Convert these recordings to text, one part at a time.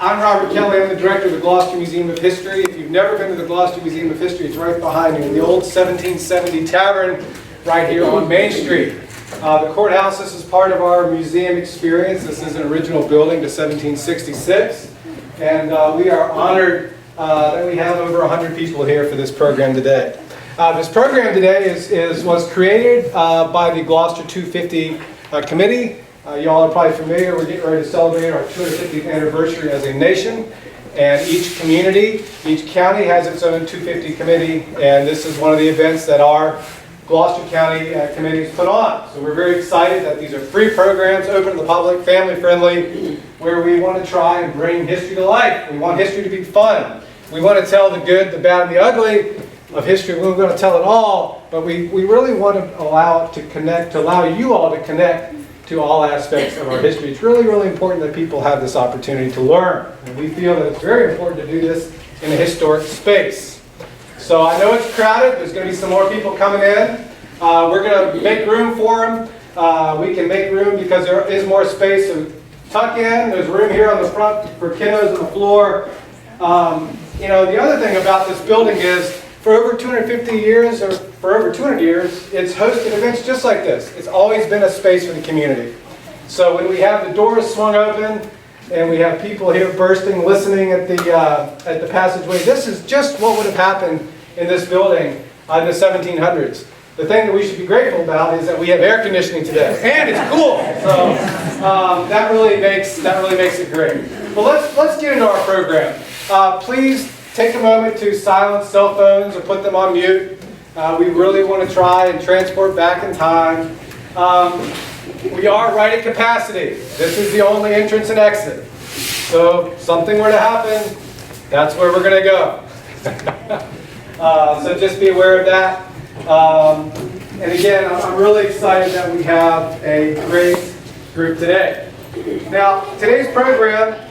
I'm Robert Kelly. I'm the director of the Gloucester Museum of History. If you've never been to the Gloucester Museum of History, it's right behind you in the old 1770 tavern right here on Main Street. The courthouse, this is part of our museum experience. This is an original building to 1766. And we are honored that we have over 100 people here for this program today. This program today was created by the Gloucester 250 Committee. Y'all are probably familiar. We're getting ready to celebrate our 250th anniversary as a nation. And each community, each county has its own 250 committee. And this is one of the events that our Gloucester County committees put on. So we're very excited that these are free programs, open to the public, family friendly, where we want to try and bring history to life. We want history to be fun. We want to tell the good, the bad, and the ugly of history. We're going to tell it all, but we really want to allow it to connect, to allow you all to connect to all aspects of our history. It's really, really important that people have this opportunity to learn. And we feel that it's very important to do this in a historic space. So I know it's crowded. There's going to be some more people coming in. We're going to make room for them. We can make room because there is more space. So tuck in. There's room here on the front for kiddos on the floor. You know, the other thing about this building is for over 250 years, or for over 200 years, it's hosted events just like this. It's always been a space for the community. So when we have the doors swung open and we have people here bursting, listening at the passageway, this is just what would have happened in this building in the 1700s. The thing that we should be grateful about is that we have air conditioning today, and it's cool. So that really makes it great. But let's get into our program. Please take a moment to silence cell phones or put them on mute. We really want to try and transport back in time. We are right at capacity. This is the only entrance and exit. So if something were to happen, that's where we're going to go. So just be aware of that. And again, I'm really excited that we have a great group today. Now, today's program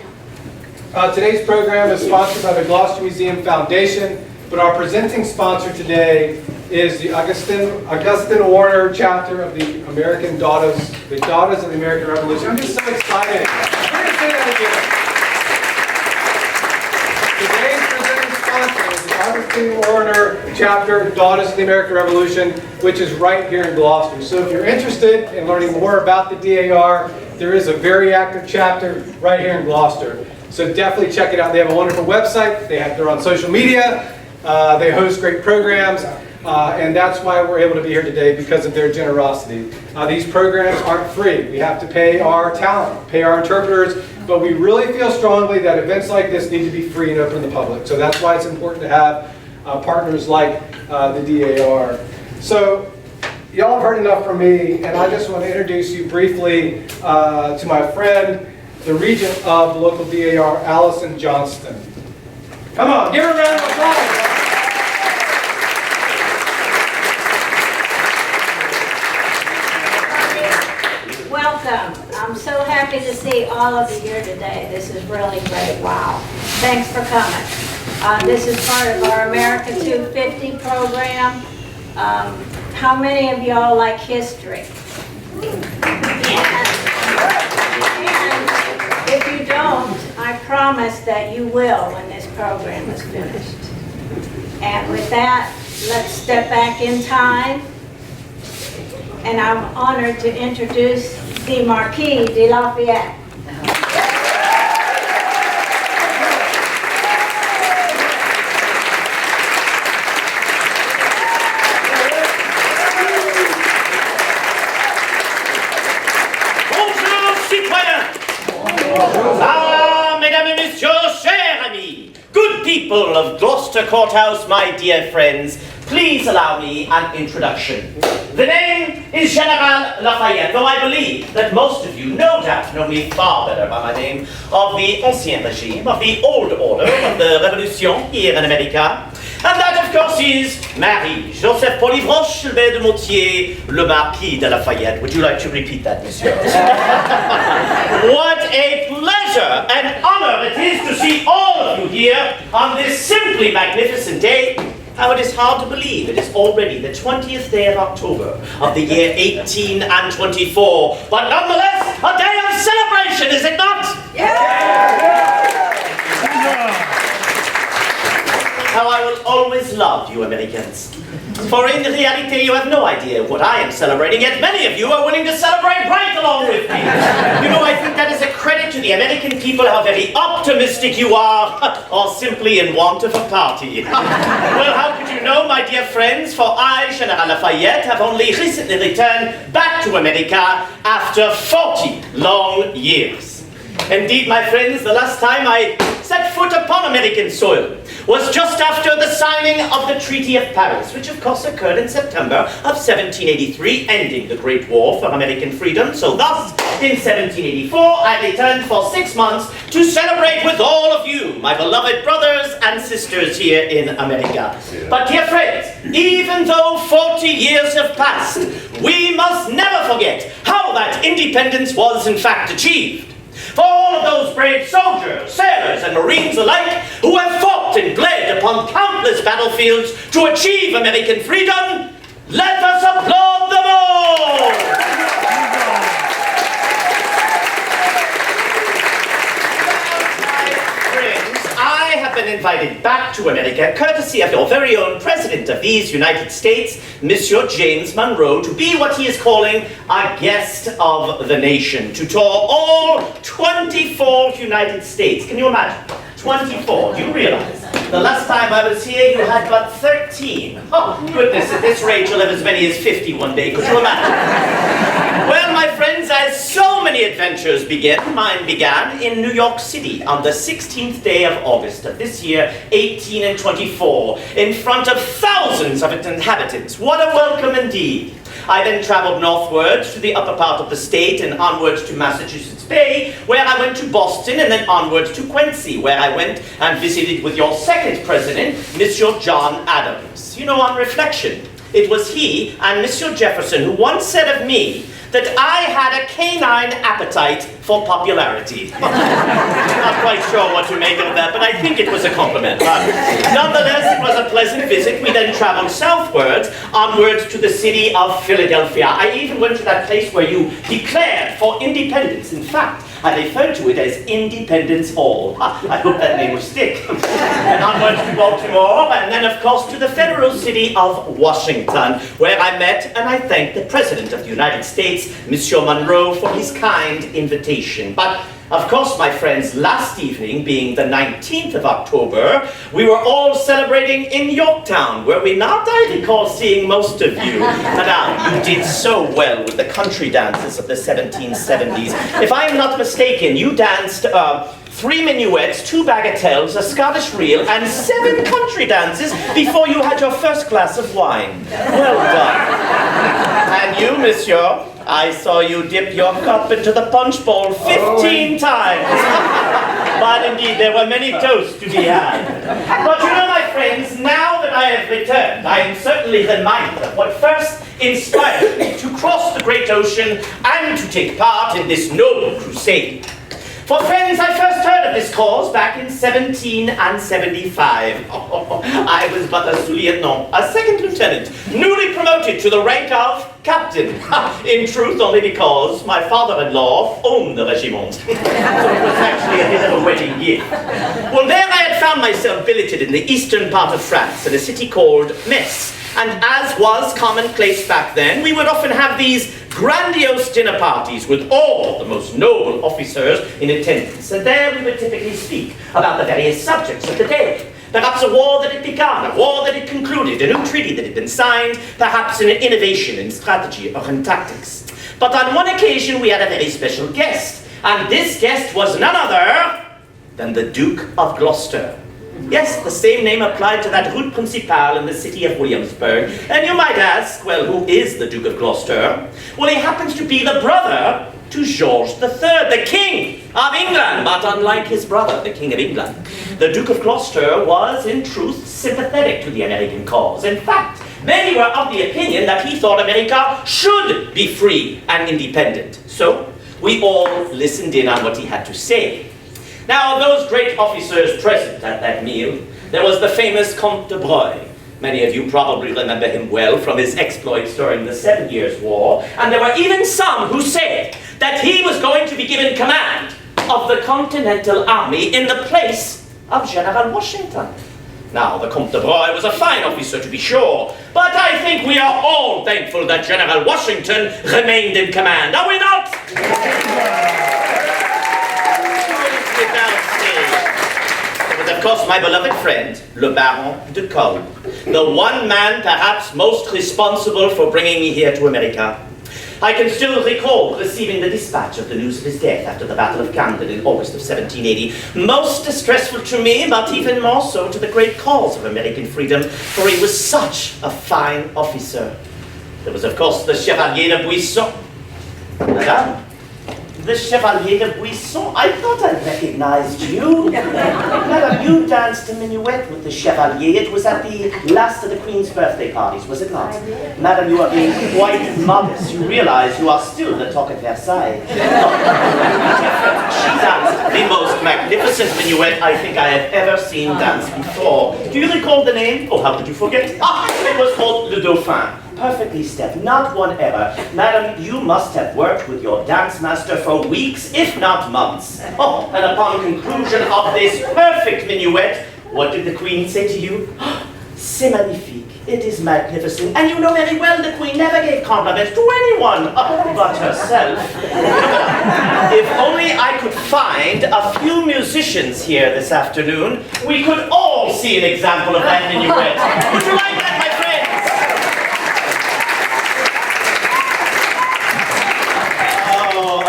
is sponsored by the Gloucester Museum Foundation, but our presenting sponsor today is the Augustine Warner chapter of the American Daughters, the Daughters of the American Revolution. I'm just so excited. I'm going to say that again. Today's presenting sponsor is the Augustine Warner chapter, Daughters of the American Revolution, which is right here in Gloucester. So if you're interested in learning more about the DAR, there is a very active chapter right here in Gloucester. So definitely check it out. They have a wonderful website. They're on social media. They host great programs. And that's why we're able to be here today, because of their generosity. These programs aren't free. We have to pay our talent, pay our interpreters. But we really feel strongly that events like this need to be free and open to the public. So that's why it's important to have partners like the DAR. So y'all have heard enough from me. And I just want to introduce you briefly to my friend, the regent of the local DAR, Allison Johnston. Come on, give her a round of applause. Welcome. I'm so happy to see all of you here today. This is really great. Wow. Thanks for coming. This is part of our America 250 program. How many of y'all like history? Yes. If you don't, I promise that you will when this program is finished. And with that, let's step back in time. And I'm honored to introduce the Marquis de Lafayette. People of Gloucester Courthouse, my dear friends, please allow me an introduction. The name is General Lafayette, though I believe that most of you no doubt know me far better by my name of the Ancien Régime, of the Old Order, of the Revolution here in America. And that, of course, is Marie-Joseph Polivroche de Montier, le Marquis de Lafayette. Would you like to repeat that, monsieur? What a pleasure and honor it is to see all of you here on this simply magnificent day. How it is hard to believe it is already the 20th day of October of the year 1824. But nonetheless, a day of celebration, is it not? Yeah! how I will always love you Americans. For in reality, you have no idea what I am celebrating, yet many of you are willing to celebrate right along with me. You know, I think that is a credit to the American people, how very optimistic you are, or simply in want of a party. Well, how could you know, my dear friends, for I, General Lafayette, have only recently returned back to America after 40 long years. Indeed, my friends, the last time I set foot upon American soil was just after the signing of the Treaty of Paris, which of course occurred in September of 1783, ending the Great War for American freedom. So thus, in 1784, I returned for 6 months to celebrate with all of you, my beloved brothers and sisters here in America. But dear friends, even though 40 years have passed, we must never forget how that independence was in fact achieved. For all of those brave soldiers, sailors, and Marines alike who have fought and bled upon countless battlefields to achieve American freedom, let us applaud them all! I have been invited back to America, courtesy of your very own President of these United States, Monsieur James Monroe, to be what he is calling a guest of the nation, to tour all 24 United States. Can you imagine? 24, do you realize? The last time I was here, you had but 13. Oh, goodness, at this rate, you'll have as many as 50 one day. Could you imagine? Well, my friends, as so many adventures begin, mine began in New York City on the 16th day of August of this year, 1824, in front of thousands of its inhabitants. What a welcome indeed. I then traveled northwards to the upper part of the state and onwards to Massachusetts Bay, where I went to Boston, and then onwards to Quincy, where I went and visited with your second president, Monsieur John Adams. You know, on reflection, it was he and Monsieur Jefferson who once said of me that I had a canine appetite for popularity. I'm not quite sure what to make of that, but I think it was a compliment. Nonetheless, it was a pleasant visit. We then traveled southwards, onwards to the city of Philadelphia. I even went to that place where you declared for independence. In fact, I referred to it as Independence Hall. I hope that name will stick. And onwards to Baltimore, and then, of course, to the federal city of Washington, where I met and I thanked the President of the United States, Monsieur Monroe, for his kind invitation. But, of course, my friends, last evening, being the 19th of October, we were all celebrating in Yorktown, where we not, I recall seeing most of you. Now, you did so well with the country dances of the 1770s. If I am not mistaken, you danced 3 minuets, 2 bagatelles, a Scottish reel, and 7 country dances before you had your first glass of wine. Well done. And you, monsieur, I saw you dip your cup into the punch bowl 15 times. But indeed, there were many toasts to be had. But you know, my friends, now that I have returned, I am certainly reminded of what first inspired me to cross the great ocean and to take part in this noble crusade. For friends, I first heard of this cause back in 1775. I was but a sous-lieutenant, a second lieutenant, newly promoted to the rank of captain. In truth, only because my father-in-law owned the regiment. So it was actually a bit of a wedding gift. Well, there I had found myself billeted in the eastern part of France, in a city called Metz. And as was commonplace back then, we would often have these grandiose dinner parties with all the most noble officers in attendance. And there we would typically speak about the various subjects of the day. Perhaps a war that had begun, a war that had concluded, a new treaty that had been signed, perhaps an innovation in strategy or in tactics. But on one occasion we had a very special guest, and this guest was none other than the Duke of Gloucester. Yes, the same name applied to that route principale in the city of Williamsburg. And you might ask, well, who is the Duke of Gloucester? Well, he happens to be the brother to George III, the King of England. But unlike his brother, the King of England, the Duke of Gloucester was, in truth, sympathetic to the American cause. In fact, many were of the opinion that he thought America should be free and independent. So, we all listened in on what he had to say. Now, those great officers present at that meal, there was the famous Comte de Broglie. Many of you probably remember him well from his exploits during the 7 Years' War, and there were even some who said that he was going to be given command of the Continental Army in the place of General Washington. Now, the Comte de Broye was a fine officer, to be sure, but I think we are all thankful that General Washington remained in command, are we not? But of course, my beloved friend, le Baron de Kolb, the one man perhaps most responsible for bringing me here to America. I can still recall receiving the dispatch of the news of his death after the Battle of Camden in August of 1780. Most distressful to me, but even more so to the great cause of American freedom, for he was such a fine officer. There was, of course, the Chevalier de Buisson. Madame, the Chevalier de Buisson, I thought I recognized you. Madame, you danced a minuet with the Chevalier. It was at the last of the Queen's birthday parties, was it not? Madame, you are being quite modest. You realize you are still the talk at Versailles. She danced the most magnificent minuet I think I have ever seen dance before. Do you recall the name? Oh, how could you forget? Ah, it was called Le Dauphin. Perfectly stepped, not one error. Madam, you must have worked with your dance master for weeks, if not months. Oh, and upon conclusion of this perfect minuet, what did the Queen say to you? C'est magnifique. It is magnificent. And you know very well the Queen never gave compliments to anyone but herself. If only I could find a few musicians here this afternoon, we could all see an example of that minuet. Would you like that, my friends?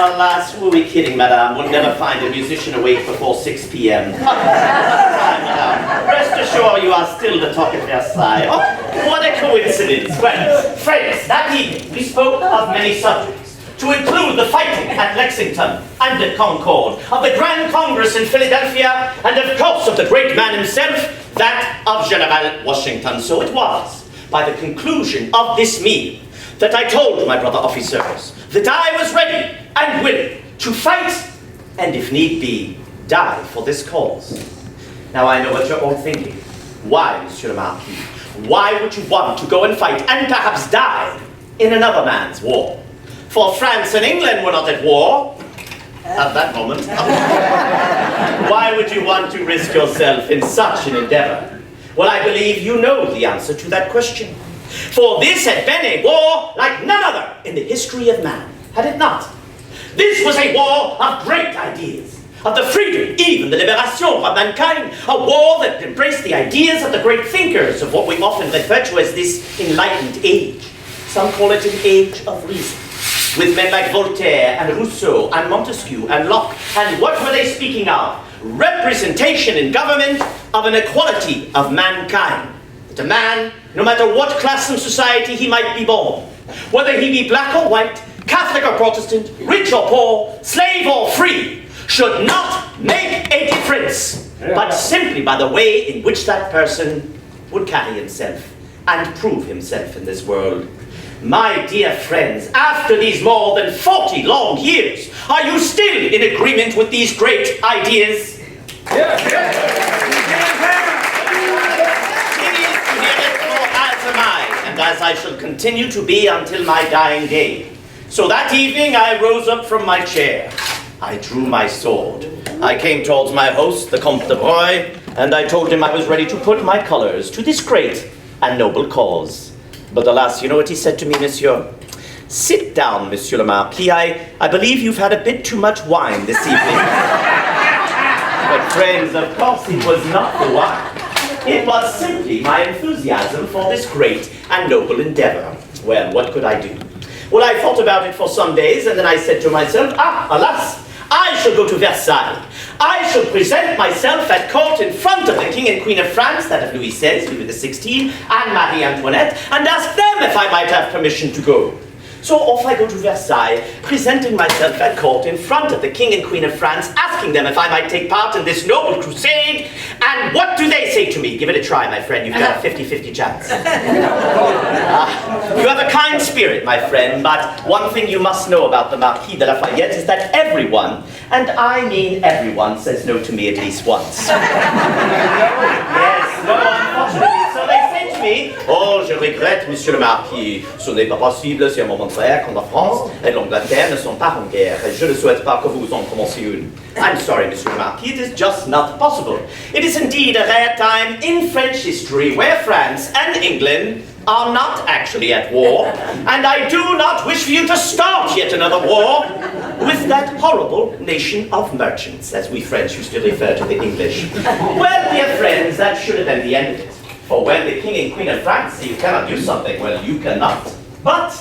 Alas, who are we kidding, madame? We'll never find a musician awake before 6 p.m. Madame, rest assured you are still the talk at Versailles. Oh, what a coincidence. Well, friends, that evening we spoke of many subjects, to include the fighting at Lexington and at Concord, of the Grand Congress in Philadelphia, and of course of the great man himself, that of General Washington. So it was, by the conclusion of this meal, that I told my brother officers that I was ready and willing to fight, and if need be, die for this cause. Now I know what you're all thinking. Why, Monsieur le Marquis? Why would you want to go and fight, and perhaps die, in another man's war? For France and England were not at war at that moment. Why would you want to risk yourself in such an endeavor? Well, I believe you know the answer to that question. For this had been a war like none other in the history of man, had it not? This was a war of great ideas, of the freedom, even the liberation of mankind, a war that embraced the ideas of the great thinkers of what we often refer to as this enlightened age. Some call it an age of reason, with men like Voltaire and Rousseau and Montesquieu and Locke. And what were they speaking of? Representation in government of an equality of mankind. That a man, no matter what class in society he might be born, whether he be black or white, Catholic or Protestant, rich or poor, slave or free, should not make a difference, but simply by the way in which that person would carry himself and prove himself in this world. My dear friends, after these more than 40 long years, are you still in agreement with these great ideas? And as I shall continue to be until my dying day. So that evening I rose up from my chair. I drew my sword. I came towards my host, the Comte de Broye, and I told him I was ready to put my colors to this great and noble cause. But alas, you know what he said to me, monsieur? Sit down, Monsieur le Marquis. I believe you've had a bit too much wine this evening. But friends, of course it was not the wine. It was simply my enthusiasm for this great and noble endeavor. Well, what could I do? Well, I thought about it for some days, and then I said to myself, alas, I shall go to Versailles. I shall present myself at court in front of the King and Queen of France, that of Louis XVI, Louis XVI, and Marie Antoinette, and ask them if I might have permission to go. So off I go to Versailles, presenting myself at court in front of the King and Queen of France, asking them if I might take part in this noble crusade. And what do they say to me? Give it a try, my friend. You've got a 50-50 chance. You have a kind spirit, my friend, but one thing you must know about the Marquis de Lafayette is that everyone, and I mean everyone, says no to me at least once. Yes, no, unfortunately. So they say to me? Oh, je regrette, monsieur le marquis. Ce n'est pas possible, c'est un moment de frère quand la France et l'Angleterre ne sont pas en guerre. Et je ne souhaite pas que vous en commenciez une. I'm sorry, monsieur le marquis, it is just not possible. It is indeed a rare time in French history where France and England are not actually at war, and I do not wish for you to start yet another war with that horrible nation of merchants, as we French used to refer to the English. Well, dear friends, that should have been the end of it. For when the King and Queen of France say you cannot do something, well, you cannot. But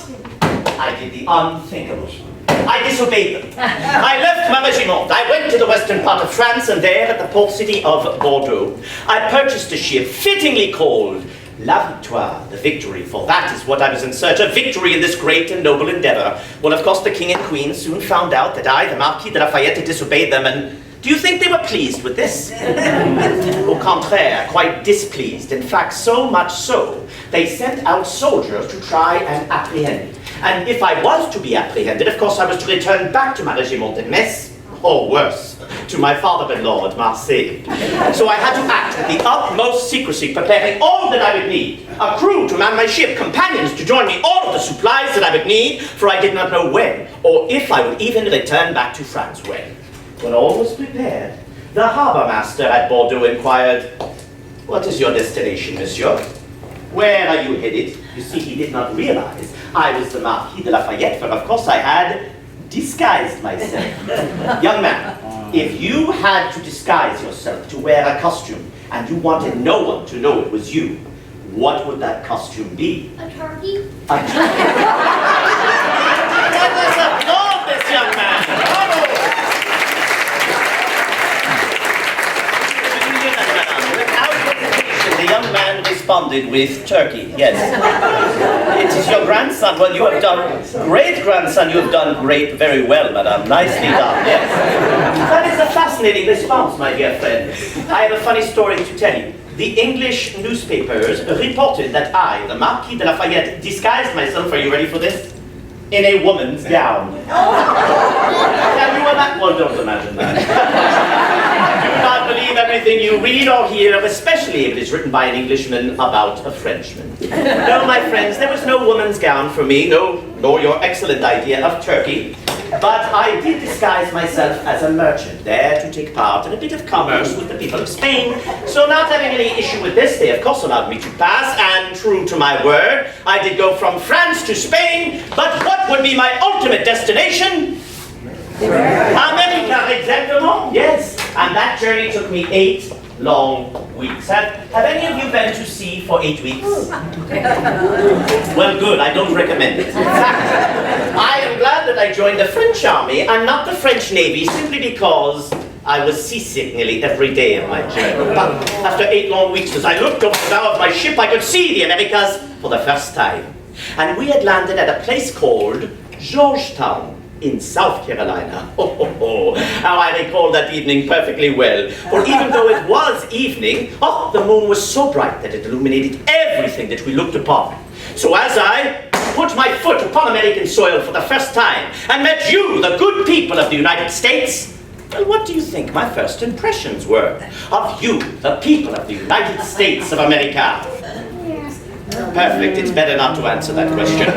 I did the unthinkable. I disobeyed them. I left my regiment. I went to the western part of France, and there at the port city of Bordeaux, I purchased a ship fittingly called La Victoire, the victory, for that is what I was in search of, victory in this great and noble endeavor. Well, of course, the King and Queen soon found out that I, the Marquis de Lafayette, had disobeyed them, and do you think they were pleased with this? Au contraire, quite displeased. In fact, so much so, they sent out soldiers to try and apprehend me. And if I was to be apprehended, of course, I was to return back to my regiment at Metz, or worse, to my father-in-law at Marseille. So I had to act with the utmost secrecy, preparing all that I would need. A crew to man my ship, companions to join me, all of the supplies that I would need, for I did not know when, or if I would even return back to France when. When all was prepared, the harbour master at Bordeaux inquired, "What is your destination, monsieur? Where are you headed?" You see, he did not realize I was the Marquis de Lafayette, for of course I had disguised myself. Young man, if you had to disguise yourself to wear a costume and you wanted no one to know it was you, what would that costume be? A turkey? A turkey. Let us applaud this young man. Bravo. Without hesitation, the young man responded with turkey. Yes. It is your grandson. Well, you have done, great-grandson, you have done very well, madame. Nicely done, yes. That is a fascinating response, my dear friend. I have a funny story to tell you. The English newspapers reported that I, the Marquis de Lafayette, disguised myself, are you ready for this? In a woman's gown. Can you imagine? Well, don't imagine that. Do not believe everything you read or hear, especially if it is written by an Englishman about a Frenchman. No, my friends, there was no woman's gown for me, nor your excellent idea of turkey. But I did disguise myself as a merchant, there to take part in a bit of commerce with the people of Spain. So not having any issue with this, they of course allowed me to pass, and true to my word, I did go from France to Spain, but what would be my ultimate destination? America, exactement, yes. And that journey took me 8 long weeks. Have any of you been to sea for 8 weeks? Well, good, I don't recommend it. In fact, I am glad that I joined the French army and not the French Navy, simply because I was seasick nearly every day of my journey. But after 8 long weeks, as I looked over the bow of my ship, I could see the Americas for the first time. And we had landed at a place called Yorktown in South Carolina. How I recall that evening perfectly well. For even though it was evening, the moon was so bright that it illuminated everything that we looked upon. So as I put my foot upon American soil for the first time and met you, the good people of the United States, well, what do you think my first impressions were of you, the people of the United States of America? Perfect, it's better not to answer that question.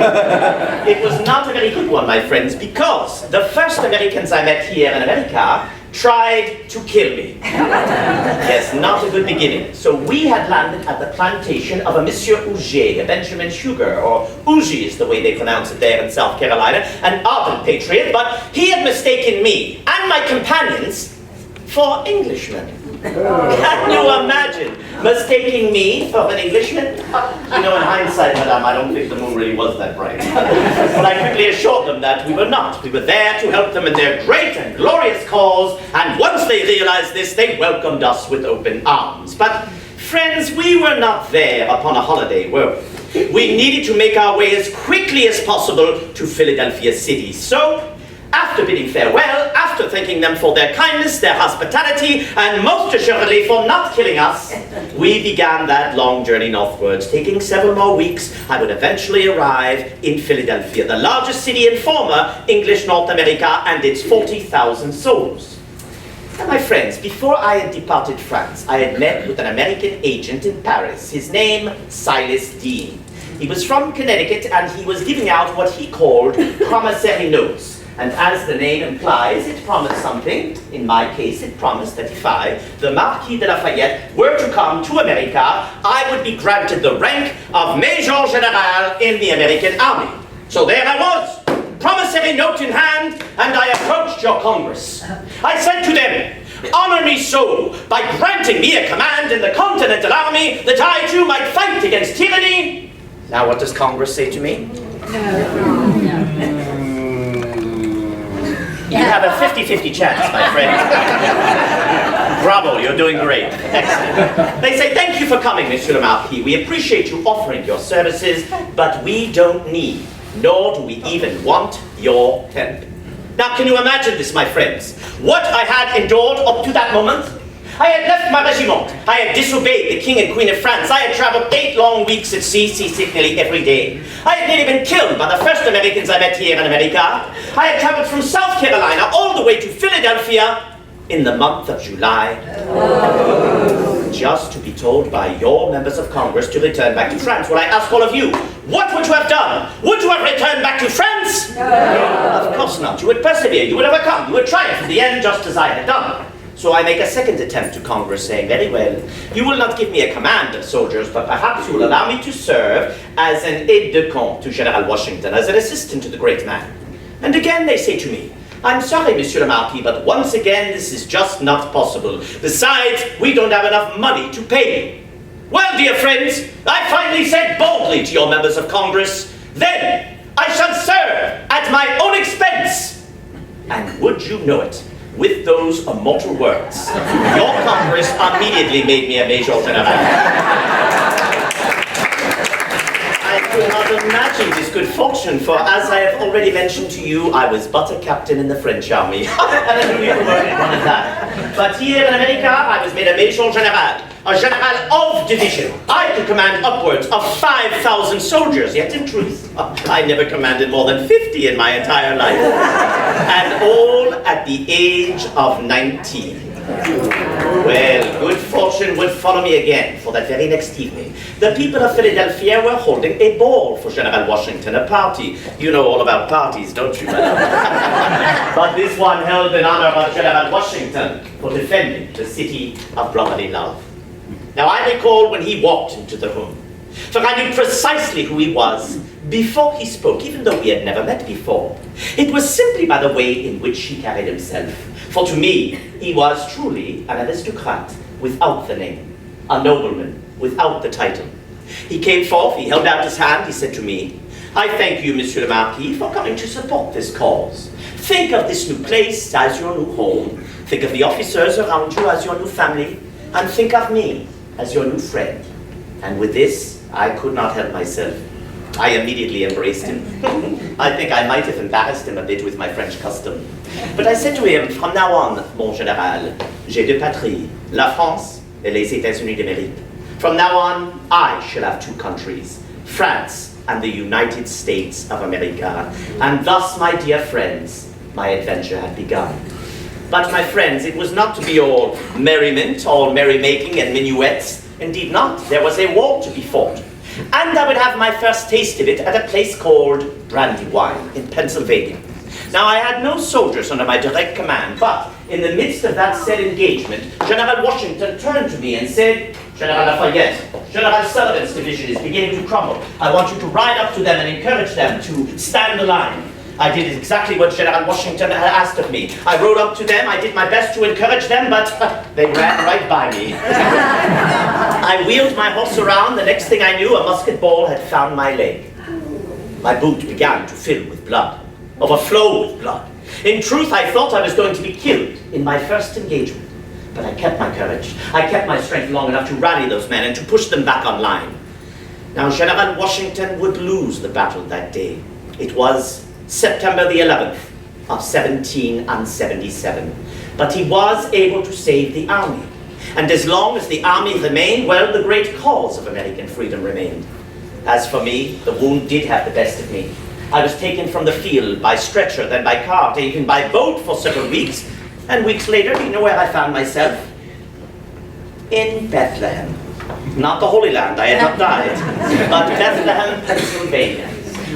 It was not a very good one, my friends, because the first Americans I met here in America tried to kill me. Yes, not a good beginning. So we had landed at the plantation of a Monsieur Auger, a Benjamin Sugar, or Ougie is the way they pronounce it there in South Carolina, an ardent patriot, but he had mistaken me and my companions for Englishmen. Can you imagine mistaking me for an Englishman? You know, in hindsight, madame, I don't think the moon really was that bright. But I quickly assured them that we were not. We were there to help them in their great and glorious cause, and once they realized this, they welcomed us with open arms. But, friends, we were not there upon a holiday, were we? We needed to make our way as quickly as possible to Philadelphia City. So, after bidding farewell, after thanking them for their kindness, their hospitality, and most assuredly for not killing us, we began that long journey northwards. Taking several more weeks, I would eventually arrive in Philadelphia, the largest city in former English North America and its 40,000 souls. Now, my friends, before I had departed France, I had met with an American agent in Paris. His name, Silas Dean. He was from Connecticut, and he was giving out what he called promissory notes. And as the name implies, it promised something. In my case, it promised that if I, the Marquis de Lafayette, were to come to America, I would be granted the rank of Major General in the American Army. So there I was, promissory note in hand, and I approached your Congress. I said to them, honor me so by granting me a command in the Continental Army that I too might fight against tyranny. Now what does Congress say to me? You have a 50-50 chance, my friend. Bravo, you're doing great. Excellent. They say, thank you for coming, Monsieur le Marquis. We appreciate you offering your services, but we don't need, nor do we even want, your help. Now, can you imagine this, my friends? What I had endured up to that moment? I had left my regiment. I had disobeyed the King and Queen of France. I had traveled 8 long weeks at sea, seasick nearly every day. I had nearly been killed by the first Americans I met here in America. I had traveled from South Carolina all the way to Philadelphia in the month of July. Just to be told by your members of Congress to return back to France. Well, I ask all of you, what would you have done? Would you have returned back to France? No. Of course not. You would persevere. You would overcome. You would triumph in the end, just as I had done. So I make a second attempt to Congress, saying, very well, you will not give me a command of soldiers, but perhaps you will allow me to serve as an aide-de-camp to General Washington, as an assistant to the great man. And again they say to me, I'm sorry, Monsieur le Marquis, but once again this is just not possible. Besides, we don't have enough money to pay you. Well, dear friends, I finally said boldly to your members of Congress, then I shall serve at my own expense. And would you know it? With those immortal words, your Congress immediately made me a Major General. I could not imagine this good fortune, for as I have already mentioned to you, I was but a captain in the French army. And I only promoted one of that. But here in America, I was made a Major General, a General of Division. I could command upwards of 5,000 soldiers, yet in truth, I never commanded more than 50 in my entire life. And all at the age of 19. Well, good fortune would follow me again, for that very next evening. The people of Philadelphia were holding a ball for General Washington, a party. You know all about parties, don't you, madam? But this one held in honor of General Washington for defending the city of brotherly love. Now, I recall when he walked into the room, for I knew precisely who he was before he spoke, even though we had never met before. It was simply by the way in which he carried himself. For to me, he was truly an aristocrat without the name, a nobleman without the title. He came forth, he held out his hand, he said to me, I thank you, Monsieur le Marquis, for coming to support this cause. Think of this new place as your new home. Think of the officers around you as your new family. And think of me as your new friend. And with this, I could not help myself. I immediately embraced him. I think I might have embarrassed him a bit with my French custom. But I said to him, from now on, mon général, j'ai deux patries, la France et les États-Unis d'Amérique. From now on, I shall have 2 countries, France and the United States of America. And thus, my dear friends, my adventure had begun. But my friends, it was not to be all merriment, all merrymaking and minuets. Indeed not. There was a war to be fought. And I would have my first taste of it at a place called Brandywine in Pennsylvania. Now, I had no soldiers under my direct command, but in the midst of that said engagement, General Washington turned to me and said, General Lafayette, General Sullivan's division is beginning to crumble. I want you to ride up to them and encourage them to stand the line. I did exactly what General Washington had asked of me. I rode up to them, I did my best to encourage them, but they ran right by me. I wheeled my horse around, the next thing I knew, a musket ball had found my leg. My boot began to fill with blood, overflow with blood. In truth, I thought I was going to be killed in my first engagement. But I kept my courage. I kept my strength long enough to rally those men and to push them back on line. Now, General Washington would lose the battle that day. It was September the 11th of 1777. But he was able to save the army. And as long as the army remained, well, the great cause of American freedom remained. As for me, the wound did have the best of me. I was taken from the field by stretcher, then by car, taken by boat for several weeks, And weeks later, do you know where I found myself? In Bethlehem. Not the Holy Land, I had not died, but Bethlehem, Pennsylvania.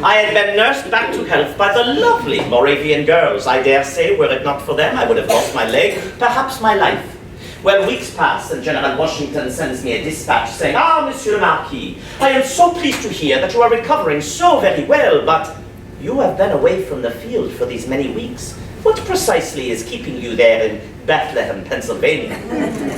I had been nursed back to health by the lovely Moravian girls. I dare say, were it not for them, I would have lost my leg, perhaps my life. Well, weeks pass, and General Washington sends me a dispatch saying, "Ah, Monsieur le Marquis, I am so pleased to hear that you are recovering so very well, but you have been away from the field for these many weeks. What precisely is keeping you there in Bethlehem, Pennsylvania?"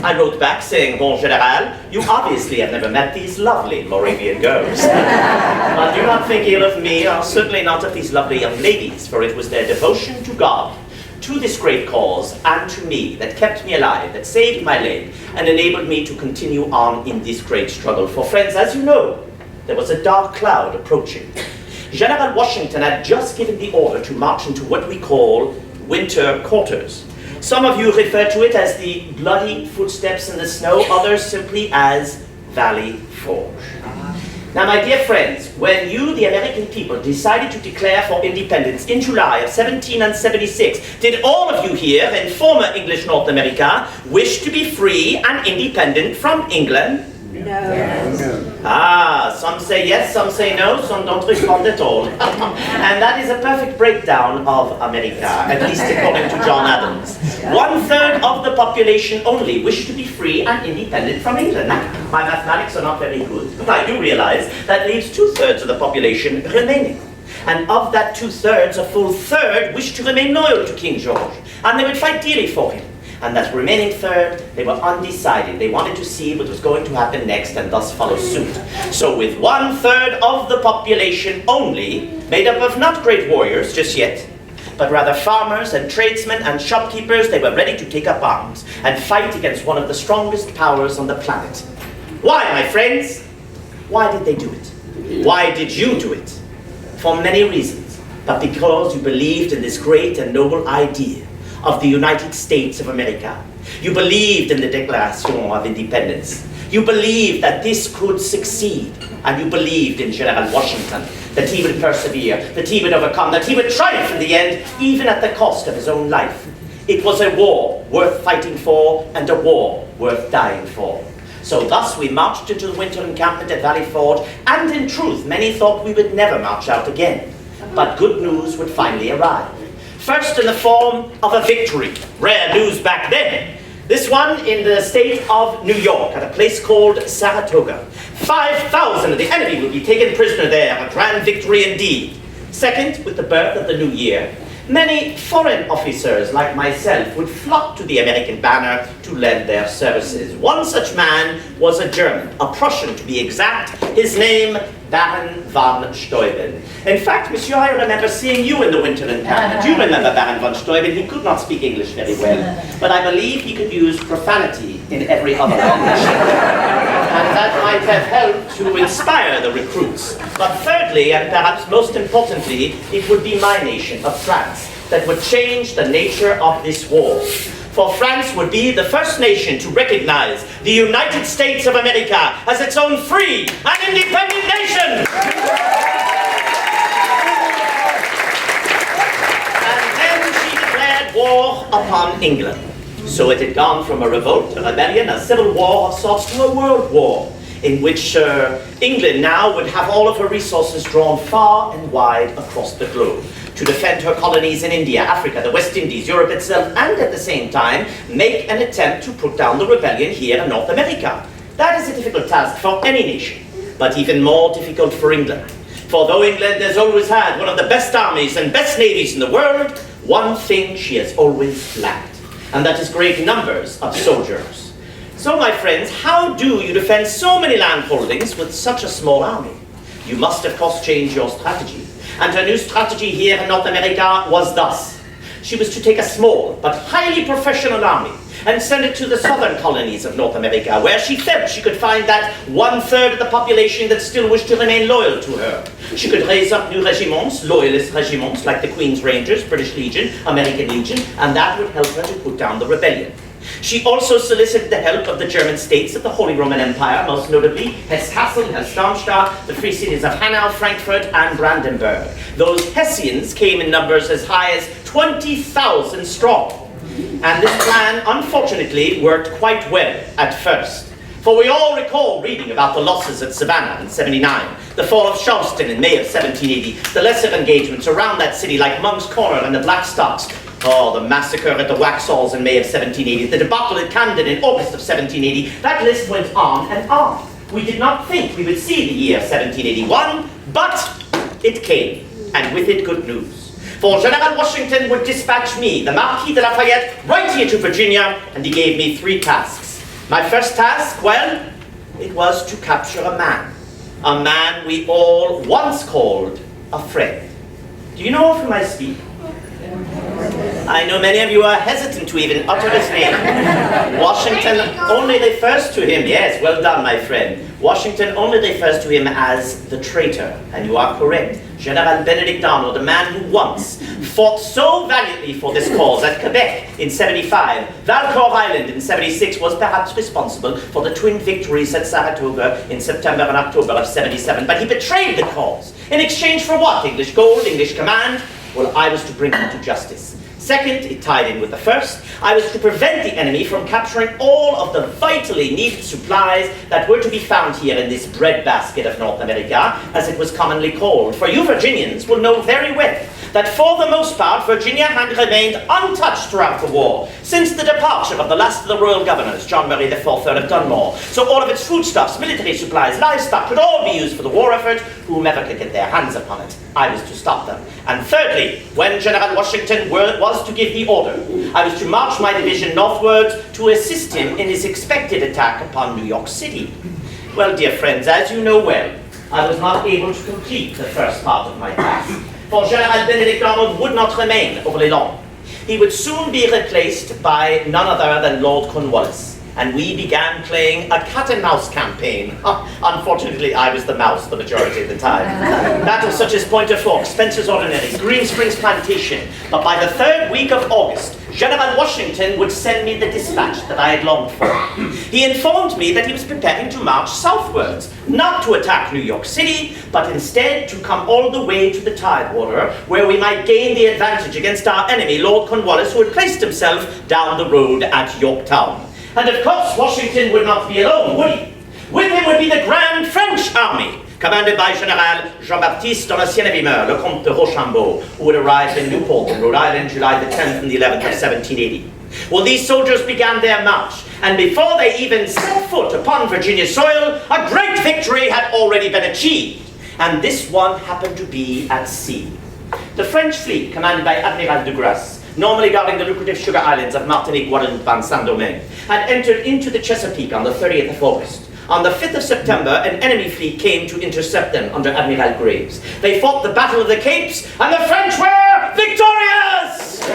I wrote back saying, "Bon General, you obviously have never met these lovely Moravian girls. But do not think ill of me, or certainly not of these lovely young ladies, for it was their devotion to God, to this great cause, and to me, that kept me alive, that saved my leg, and enabled me to continue on in this great struggle. For friends, as you know, there was a dark cloud approaching. General Washington had just given the order to march into what we call winter quarters. Some of you refer to it as the bloody footsteps in the snow, others simply as Valley Forge. Now, my dear friends, when you, the American people, decided to declare for independence in July of 1776, did all of you here in former English North America wish to be free and independent from England? No. Ah, some say yes, some say no, some don't respond at all. And that is a perfect breakdown of America, at least according to John Adams. 1/3 of the population only wish to be free and independent from England. Now, my mathematics are not very good, but I do realize that leaves 2/3 of the population remaining. And of that 2/3, a full third wish to remain loyal to King George, and they would fight dearly for him. And that remaining third, they were undecided. They wanted to see what was going to happen next and thus follow suit. So with 1/3 of the population only, made up of not great warriors just yet, but rather farmers and tradesmen and shopkeepers, they were ready to take up arms and fight against one of the strongest powers on the planet. Why, my friends? Why did they do it? Why did you do it? For many reasons, but because you believed in this great and noble idea of the United States of America. You believed in the Declaration of Independence. You believed that this could succeed, and you believed in General Washington, that he would persevere, that he would overcome, that he would triumph in the end, even at the cost of his own life. It was a war worth fighting for, and a war worth dying for. So thus we marched into the winter encampment at Valley Forge, and in truth, many thought we would never march out again. But good news would finally arrive. First in the form of a victory, rare news back then. This one in the state of New York, at a place called Saratoga. 5,000 of the enemy will be taken prisoner there, a grand victory indeed. Second, with the birth of the new year, many foreign officers like myself would flock to the American banner to lend their services. One such man was a German, a Prussian to be exact, his name Baron von Steuben. In fact, monsieur, I remember seeing you in the winter encampment. You remember Baron von Steuben. He could not speak English very well, but I believe he could use profanity in every other language. And that might have helped to inspire the recruits. But thirdly, and perhaps most importantly, it would be my nation of France that would change the nature of this war. For France would be the first nation to recognize the United States of America as its own free and independent nation. And then she declared war upon England. So it had gone from a revolt, a rebellion, a civil war of sorts to a world war, in which England now would have all of her resources drawn far and wide across the globe to defend her colonies in India, Africa, the West Indies, Europe itself, and at the same time make an attempt to put down the rebellion here in North America. That is a difficult task for any nation, but even more difficult for England. For though England has always had one of the best armies and best navies in the world, one thing she has always lacked, and that is great numbers of soldiers. So, my friends, how do you defend so many land holdings with such a small army? You must, of course, change your strategy. And her new strategy here in North America was thus. She was to take a small but highly professional army and send it to the southern colonies of North America, where she felt she could find that 1/3 of the population that still wished to remain loyal to her. She could raise up new regiments, loyalist regiments, like the Queen's Rangers, British Legion, American Legion, and that would help her to put down the rebellion. She also solicited the help of the German states of the Holy Roman Empire, most notably Hesse-Kassel, Hesse-Darmstadt, the free cities of Hanau, Frankfurt, and Brandenburg. Those Hessians came in numbers as high as 20,000 strong. And this plan, unfortunately, worked quite well at first. For we all recall reading about the losses at Savannah in 79, the fall of Charleston in May of 1780, the lesser engagements around that city like Monk's Corner and the Blackstocks, oh, the massacre at the Waxhaws in May of 1780, the debacle at Camden in August of 1780, that list went on and on. We did not think we would see the year 1781, but it came, and with it good news. For General Washington would dispatch me, the Marquis de Lafayette, right here to Virginia, and he gave me 3 tasks. My first task, well, it was to capture a man we all once called a friend. Do you know of whom I speak? I know many of you are hesitant to even utter his name. Washington only refers to him, yes, well done, my friend. Washington only refers to him as the traitor, and you are correct. General Benedict Arnold, a man who once fought so valiantly for this cause at Quebec in 75, Valcour Island in 76, was perhaps responsible for the twin victories at Saratoga in September and October of 77. But he betrayed the cause. In exchange for what? English gold, English command? Well, I was to bring him to justice. Second, it tied in with the first, I was to prevent the enemy from capturing all of the vitally needed supplies that were to be found here in this breadbasket of North America, as it was commonly called. For you Virginians will know very well that for the most part, Virginia had remained untouched throughout the war, since the departure of the last of the royal governors, John Murray IV, Earl of Dunmore. So all of its foodstuffs, military supplies, livestock could all be used for the war effort, whomever could get their hands upon it. I was to stop them. And thirdly, when General Washington was to give the order, I was to march my division northwards to assist him in his expected attack upon New York City. Well, dear friends, as you know well, I was not able to complete the first part of my task, for General Benedict Arnold would not remain overly long. He would soon be replaced by none other than Lord Cornwallis, and we began playing a cat-and-mouse campaign. Unfortunately, I was the mouse the majority of the time. Battles such as Point of Forks, Spencer's Ordinary, Green Springs Plantation. But by the 3rd week of August, General Washington would send me the dispatch that I had longed for. He informed me that he was preparing to march southwards, not to attack New York City, but instead to come all the way to the Tidewater, where we might gain the advantage against our enemy, Lord Cornwallis, who had placed himself down the road at Yorktown. And of course, Washington would not be alone, would he? With him would be the Grand French Army, commanded by General Jean-Baptiste Donatien-Vimeur, le Comte de Rochambeau, who would arrive in Newport in Rhode Island, July the 10th and the 11th of 1780. Well, these soldiers began their march, and before they even set foot upon Virginia soil, a great victory had already been achieved. And this one happened to be at sea. The French fleet, commanded by Admiral de Grasse, normally guarding the lucrative sugar islands of Martinique, Guadeloupe, and Saint-Domingue, had entered into the Chesapeake on the 30th of August. On the 5th of September, an enemy fleet came to intercept them under Admiral Graves. They fought the Battle of the Capes, and the French were victorious! So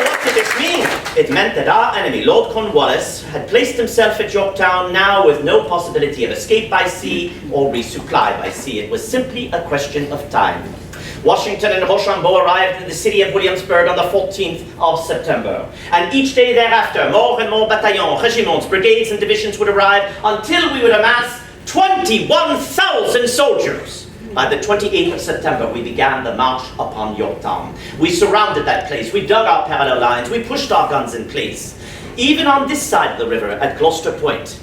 what did this mean? It meant that our enemy, Lord Cornwallis, had placed himself at Yorktown now with no possibility of escape by sea or resupply by sea. It was simply a question of time. Washington and Rochambeau arrived in the city of Williamsburg on the 14th of September. And each day thereafter, more and more bataillons, regiments, brigades, and divisions would arrive until we would amass 21,000 soldiers. By the 28th of September, we began the march upon Yorktown. We surrounded that place, we dug our parallel lines, we pushed our guns in place. Even on this side of the river, at Gloucester Point,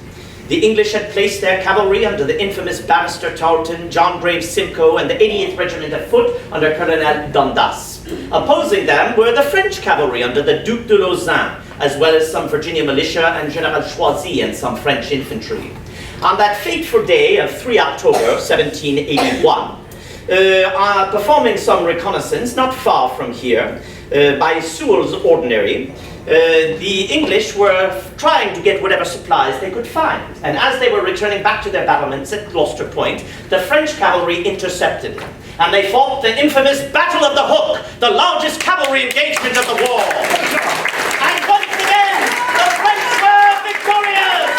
the English had placed their cavalry under the infamous Barrister Tarleton, John Graves Simcoe, and the 88th Regiment of Foot under Colonel Dundas. Opposing them were the French cavalry under the Duc de Lauzun, as well as some Virginia militia and General Choisy and some French infantry. On that fateful day of 3 October 1781, performing some reconnaissance not far from here by Sewell's Ordinary, the English were trying to get whatever supplies they could find. And as they were returning back to their battlements at Gloucester Point, the French cavalry intercepted them. And they fought the infamous Battle of the Hook, the largest cavalry engagement of the war. And once again, the French were victorious!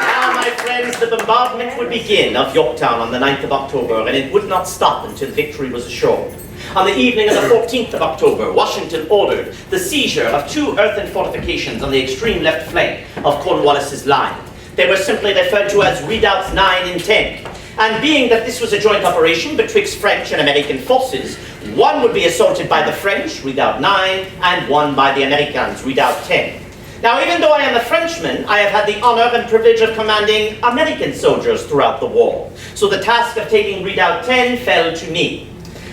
Now, my friends, the bombardment would begin of Yorktown on the 9th of October, and it would not stop until victory was assured. On the evening of the 14th of October, Washington ordered the seizure of 2 earthen fortifications on the extreme left flank of Cornwallis's line. They were simply referred to as redoubts 9 and 10. And being that this was a joint operation betwixt French and American forces, one would be assaulted by the French, Redoubt 9, and one by the Americans, Redoubt 10. Now, even though I am a Frenchman, I have had the honor and privilege of commanding American soldiers throughout the war. So the task of taking Redoubt 10 fell to me.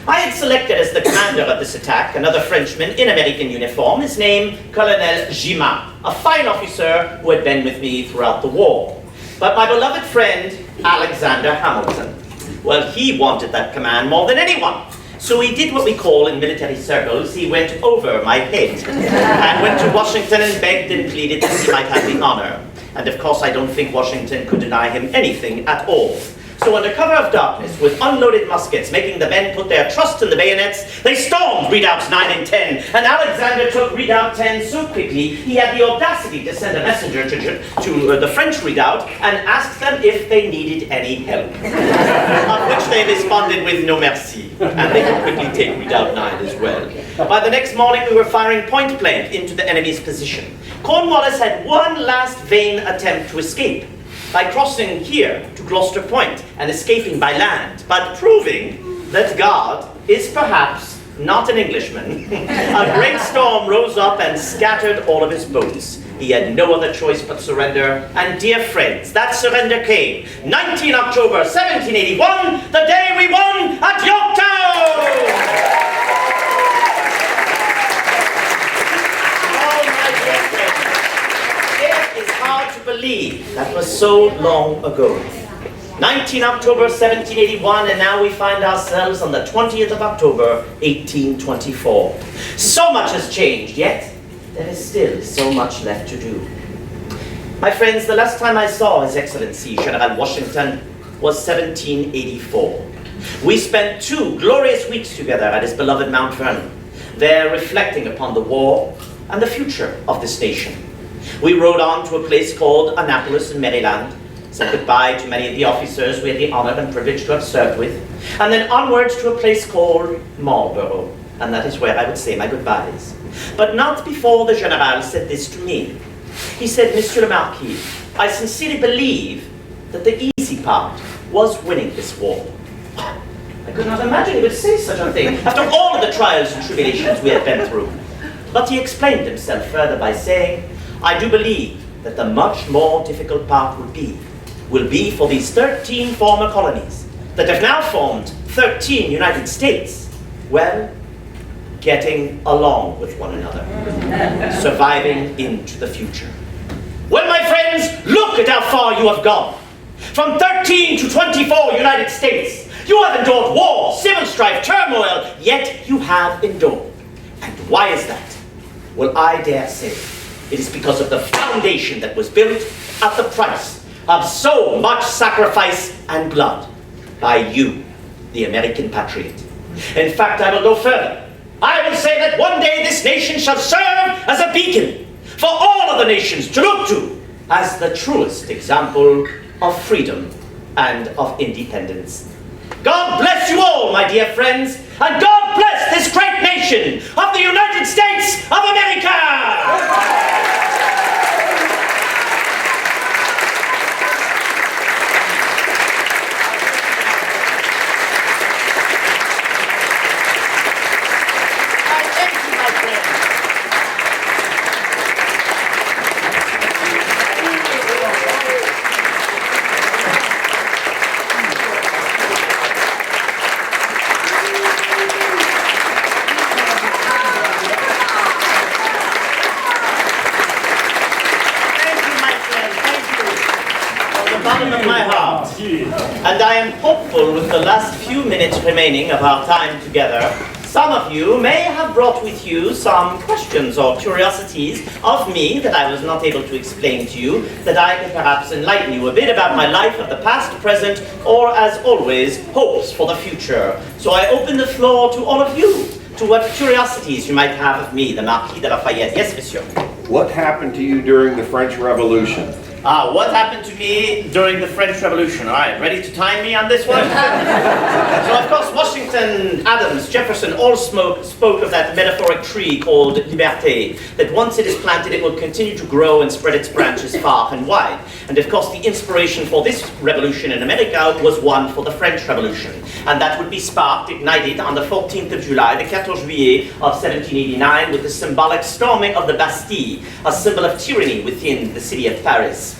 I had selected as the commander of this attack another Frenchman in American uniform, his name Colonel Gima, a fine officer who had been with me throughout the war. But my beloved friend, Alexander Hamilton, well, he wanted that command more than anyone. So he did what we call in military circles, he went over my head and went to Washington and begged and pleaded that he might have the honor. And of course, I don't think Washington could deny him anything at all. So under cover of darkness, with unloaded muskets, making the men put their trust in the bayonets, they stormed Redoubts 9 and 10, and Alexander took Redoubt 10 so quickly, he had the audacity to send a messenger to the French redoubt and ask them if they needed any help. On which they responded with no merci, and they could quickly take Redoubt 9 as well. By the next morning, we were firing point blank into the enemy's position. Cornwallis had one last vain attempt to escape, by crossing here to Gloucester Point and escaping by land, but proving that God is perhaps not an Englishman. A great storm rose up and scattered all of his boats. He had no other choice but surrender, and dear friends, that surrender came 19 October 1781, the day we won at Yorktown! Hard to believe that was so long ago. 19 October 1781, and now we find ourselves on the 20th of October 1824. So much has changed, yet there is still so much left to do. My friends, the last time I saw His Excellency General Washington was 1784. We spent 2 glorious weeks together at his beloved Mount Vernon, there reflecting upon the war and the future of this nation. We rode on to a place called Annapolis in Maryland, said goodbye to many of the officers we had the honor and privilege to have served with, and then onwards to a place called Marlborough, and that is where I would say my goodbyes. But not before the General said this to me. He said, Monsieur le Marquis, I sincerely believe that the easy part was winning this war. I could not imagine he would say such a thing, after all of the trials and tribulations we had been through. But he explained himself further by saying, I do believe that the much more difficult part will be for these 13 former colonies that have now formed 13 United States, well, getting along with one another, surviving into the future. Well, my friends, look at how far you have gone. From 13 to 24 United States, you have endured war, civil strife, turmoil, yet you have endured. And why is that? Well, I dare say, it is because of the foundation that was built at the price of so much sacrifice and blood by you, the American patriot. In fact, I will go further. I will say that one day this nation shall serve as a beacon for all other nations to look to as the truest example of freedom and of independence. God bless you all, my dear friends, and God bless this great nation of the United States of America! And I am hopeful with the last few minutes remaining of our time together, some of you may have brought with you some questions or curiosities of me that I was not able to explain to you, that I can perhaps enlighten you a bit about my life of the past, present, or as always, hopes for the future. So I open the floor to all of you, to what curiosities you might have of me, the Marquis de Lafayette. Yes, monsieur. What happened to you during the French Revolution? What happened to me during the French Revolution? All right, ready to time me on this one? So, of course, Washington, Adams, Jefferson all spoke of that metaphoric tree called liberté, that once it is planted, it will continue to grow and spread its branches far and wide. And, of course, the inspiration for this revolution in America was one for the French Revolution. And that would be sparked, ignited on the 14th of July, the 14 juillet of 1789, with the symbolic storming of the Bastille, a symbol of tyranny within the city of Paris.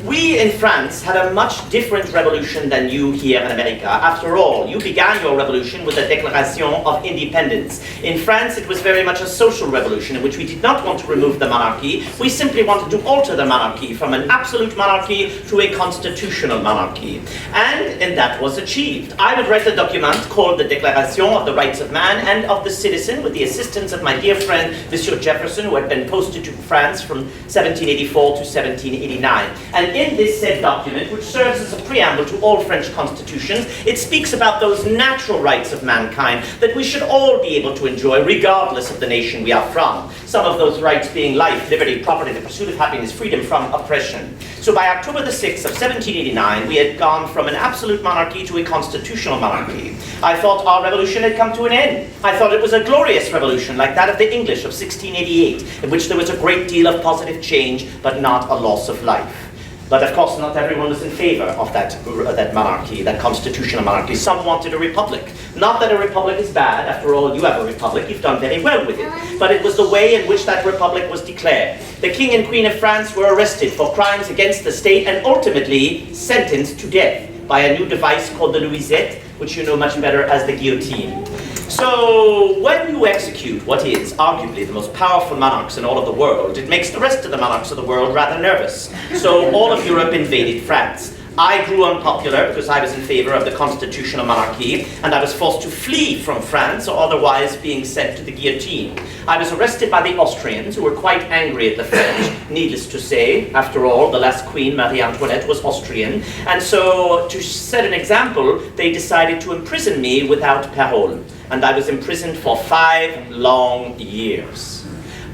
We in France had a much different revolution than you here in America. After all, you began your revolution with the Declaration of Independence. In France, it was very much a social revolution in which we did not want to remove the monarchy. We simply wanted to alter the monarchy from an absolute monarchy to a constitutional monarchy. And that was achieved. I would write a document called the Declaration of the Rights of Man and of the Citizen with the assistance of my dear friend, Monsieur Jefferson, who had been posted to France from 1784 to 1789. And in this said document, which serves as a preamble to all French constitutions, it speaks about those natural rights of mankind that we should all be able to enjoy regardless of the nation we are from. Some of those rights being life, liberty, property, the pursuit of happiness, freedom from oppression. So by October the 6th of 1789, we had gone from an absolute monarchy to a constitutional monarchy. I thought our revolution had come to an end. I thought it was a glorious revolution like that of the English of 1688, in which there was a great deal of positive change, but not a loss of life. But of course, not everyone was in favor of that monarchy, that constitutional monarchy. Some wanted a republic. Not that a republic is bad. After all, you have a republic. You've done very well with it. But it was the way in which that republic was declared. The King and Queen of France were arrested for crimes against the state and ultimately sentenced to death by a new device called the Louisette, which you know much better as the guillotine. So when you execute what is arguably the most powerful monarchs in all of the world, it makes the rest of the monarchs of the world rather nervous. So all of Europe invaded France. I grew unpopular because I was in favor of the constitutional monarchy, and I was forced to flee from France or otherwise being sent to the guillotine. I was arrested by the Austrians, who were quite angry at the French, needless to say. After all, the last queen, Marie Antoinette, was Austrian, and so to set an example, they decided to imprison me without parole, and I was imprisoned for 5 long years.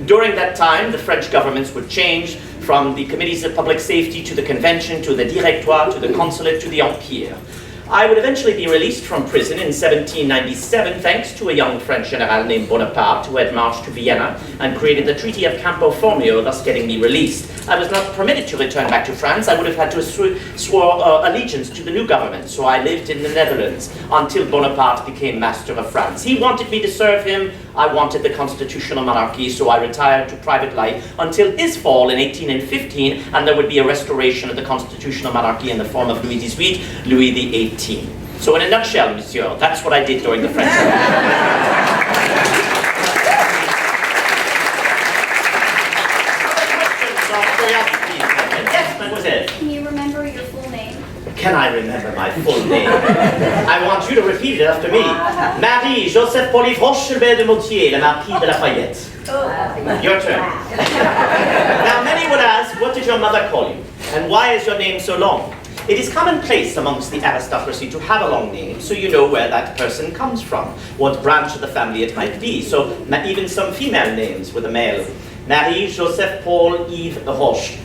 During that time, the French governments would change from the Committees of Public Safety to the Convention to the Directoire to the Consulate to the Empire. I would eventually be released from prison in 1797 thanks to a young French general named Bonaparte who had marched to Vienna and created the Treaty of Campo Formio, thus getting me released. I was not permitted to return back to France. I would have had to swear allegiance to the new government, so I lived in the Netherlands until Bonaparte became master of France. He wanted me to serve him. I wanted the constitutional monarchy, so I retired to private life until his fall in 1815, and there would be a restoration of the constitutional monarchy in the form of Louis XVIII, Louis XVIII. So in a nutshell, monsieur, that's what I did during the French Revolution. Yes, mademoiselle. Can you remember your full name? Can I remember my full name? I want you to repeat it after me. Marie-Joseph Polyvroche de Motier, la Marquise de Lafayette. Your turn. Now, many would ask, what did your mother call you? And why is your name so long? It is commonplace amongst the aristocracy to have a long name, so you know where that person comes from, what branch of the family it might be. So even some female names with a male. Marie-Joseph Paul Yves Roche.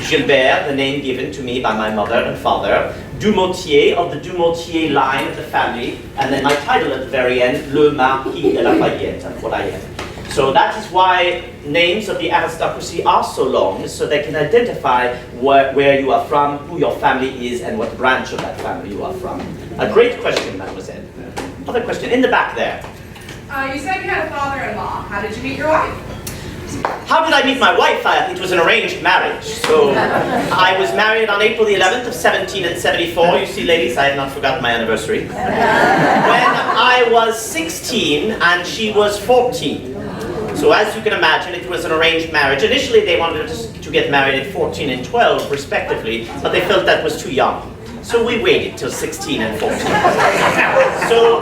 Gilbert, the name given to me by my mother and father. Dumotier, of the Dumotier line of the family. And then my title at the very end, Le Marquis de Lafayette, that's what I am. So that is why names of the aristocracy are so long, so they can identify where you are from, who your family is, and what branch of that family you are from. A great question, mademoiselle. Other question, in the back there. You said you had a father-in-law. How did you meet your wife? How did I meet my wife? It was an arranged marriage. So I was married on April the 11th of 1774. You see, ladies, I have not forgotten my anniversary. When I was 16 and she was 14. So as you can imagine, it was an arranged marriage. Initially, they wanted us to get married at 14 and 12, respectively, but they felt that was too young. So we waited till 16 and 14. So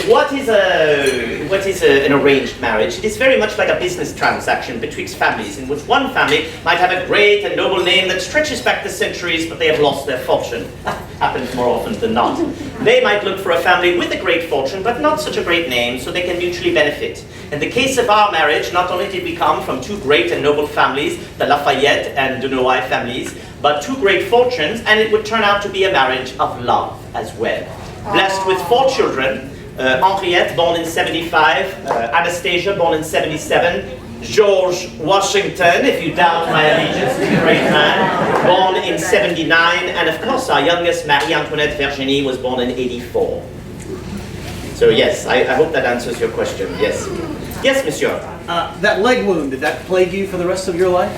what is an arranged marriage? It is very much like a business transaction betwixt families, in which one family might have a great and noble name that stretches back the centuries, but they have lost their fortune. Happens more often than not. They might look for a family with a great fortune, but not such a great name, so they can mutually benefit. In the case of our marriage, not only did we come from two great and noble families, the Lafayette and de Noailles families, but two great fortunes, and it would turn out to be a marriage of love as well. Blessed with 4 children, Henriette, born in 75, Anastasia, born in 77, George Washington, if you doubt my allegiance to the great man, born in 79, and of course our youngest, Marie-Antoinette Virginie, was born in 84. So yes, I hope that answers your question, yes. Yes, monsieur. That leg wound, did that plague you for the rest of your life?